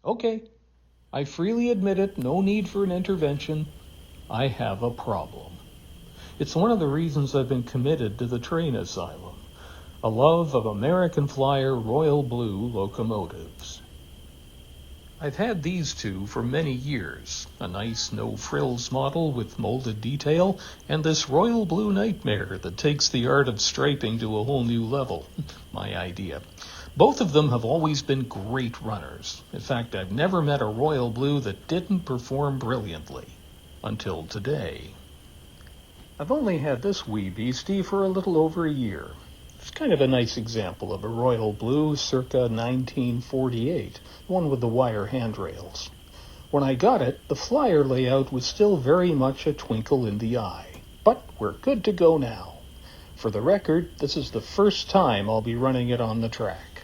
Okay, I freely admit it, no need for an intervention. I have a problem. It's one of the reasons I've been committed to the train asylum. A love of American Flyer Royal Blue locomotives. I've had these two for many years, a nice no-frills model with molded detail, and this royal blue nightmare that takes the art of striping to a whole new level. My idea. Both of them have always been great runners. In fact, I've never met a royal blue that didn't perform brilliantly. Until today. I've only had this wee beastie for a little over a year. It's kind of a nice example of a royal blue circa 1948, one with the wire handrails. When I got it, the flyer layout was still very much a twinkle in the eye. But we're good to go now. For the record, this is the first time I'll be running it on the track.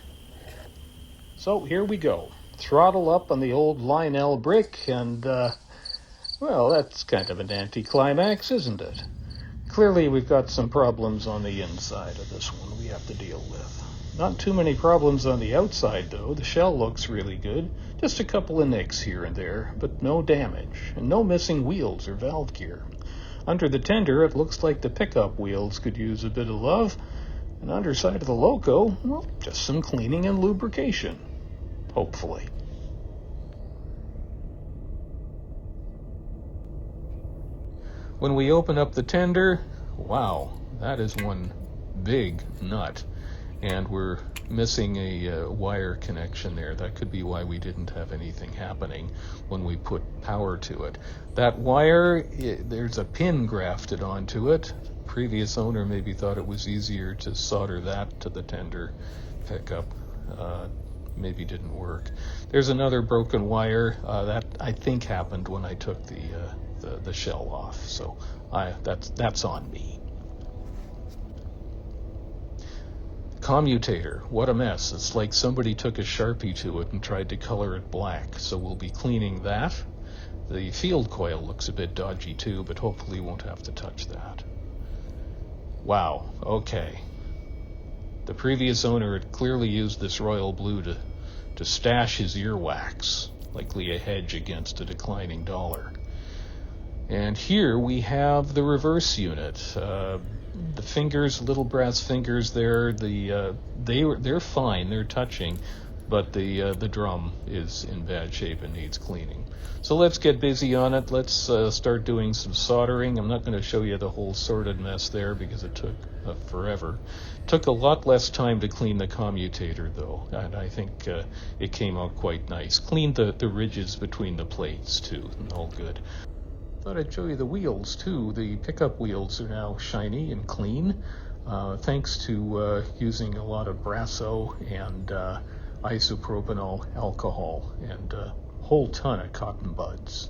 So here we go. Throttle up on the old Lionel brick and, well, that's kind of an anticlimax, isn't it? Clearly, we've got some problems on the inside of this one we have to deal with. Not too many problems on the outside, though. The shell looks really good. Just a couple of nicks here and there, but no damage, and no missing wheels or valve gear. Under the tender, it looks like the pickup wheels could use a bit of love, and underside of the loco, well, just some cleaning and lubrication. Hopefully. When we open up the tender, wow, that is one big nut. And we're missing a wire connection there. That could be why we didn't have anything happening when we put power to it. That wire, there's a pin grafted onto it. Previous owner maybe thought it was easier to solder that to the tender pickup. Maybe didn't work. There's another broken wire that I think happened when I took the shell off, so that's on me. Commutator, what a mess. It's like somebody took a Sharpie to it and tried to color it black, so we'll be cleaning that. The field coil looks a bit dodgy too, but hopefully won't have to touch that. Wow, okay. The previous owner had clearly used this royal blue to stash his earwax, likely a hedge against a declining dollar. And here we have the reverse unit. The fingers, little brass fingers there, they're fine, they're touching, but the drum is in bad shape and needs cleaning. So let's get busy on it. Let's start doing some soldering. I'm not going to show you the whole sorted mess there because it took forever. Took a lot less time to clean the commutator though, and I think it came out quite nice. Cleaned the ridges between the plates too, and all good. Thought I'd show you the wheels too. The pickup wheels are now shiny and clean, thanks to using a lot of Brasso and isopropanol alcohol and a whole ton of cotton buds.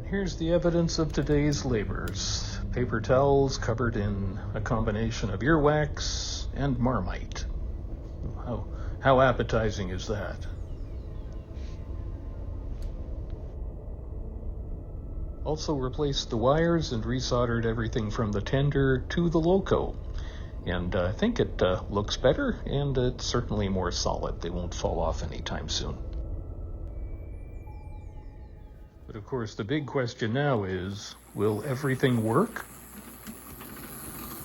Here's the evidence of today's labors. Paper towels covered in a combination of earwax and Marmite. How appetizing is that? Also replaced the wires and resoldered everything from the tender to the loco. And I think it looks better, and it's certainly more solid. They won't fall off anytime soon. But of course, the big question now is, will everything work?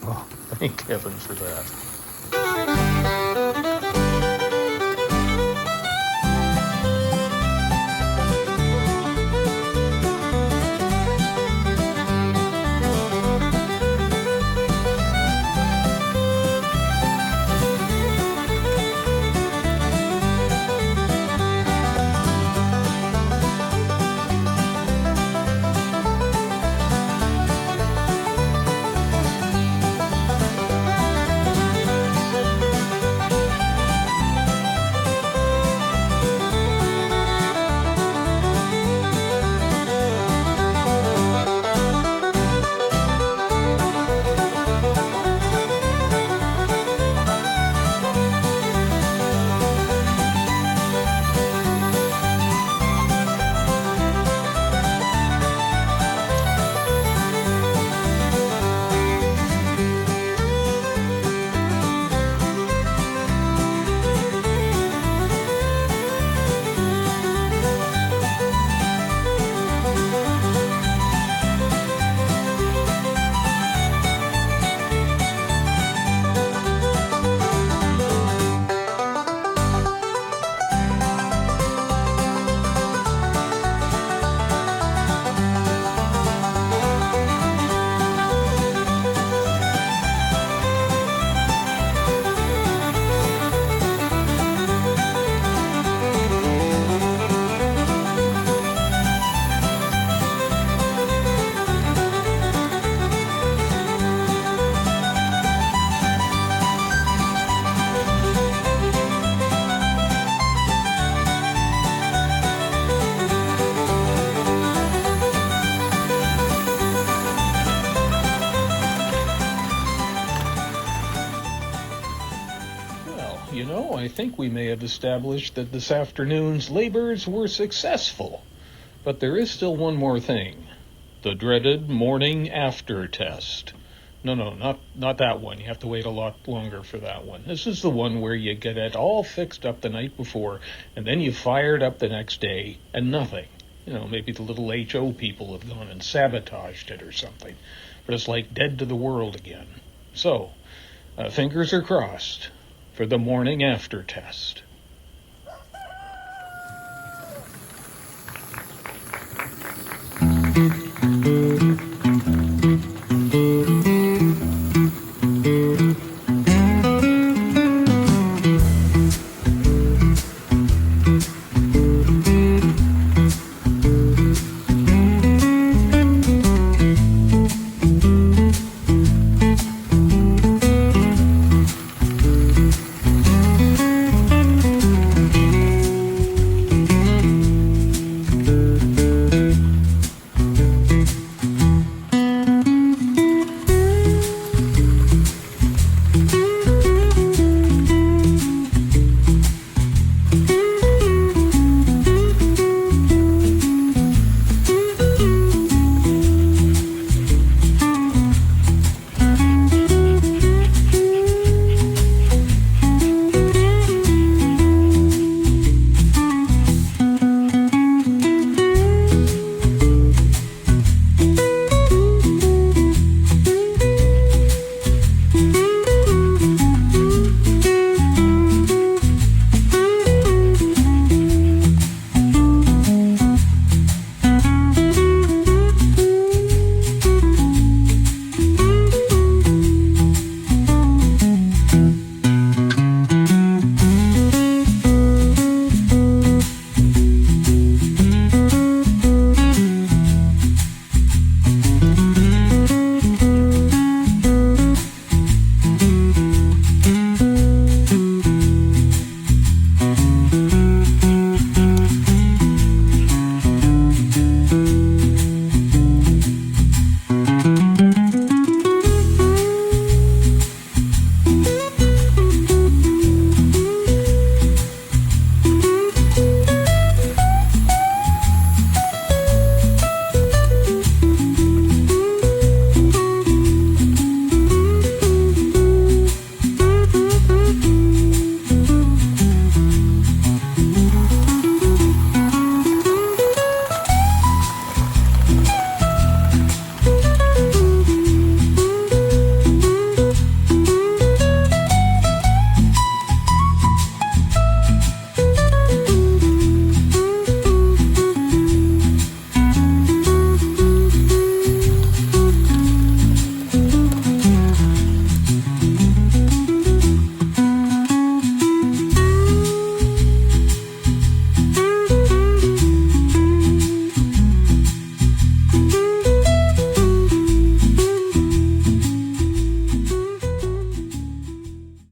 Oh, thank heavens for that. think we may have established that this afternoon's labors were successful. But there is still one more thing. The dreaded morning after test. No, not that one. You have to wait a lot longer for that one. This is the one where you get it all fixed up the night before, and then you fire it up the next day, and nothing. Maybe the little HO people have gone and sabotaged it or something. But it's like dead to the world again. So, fingers are crossed for the morning after test.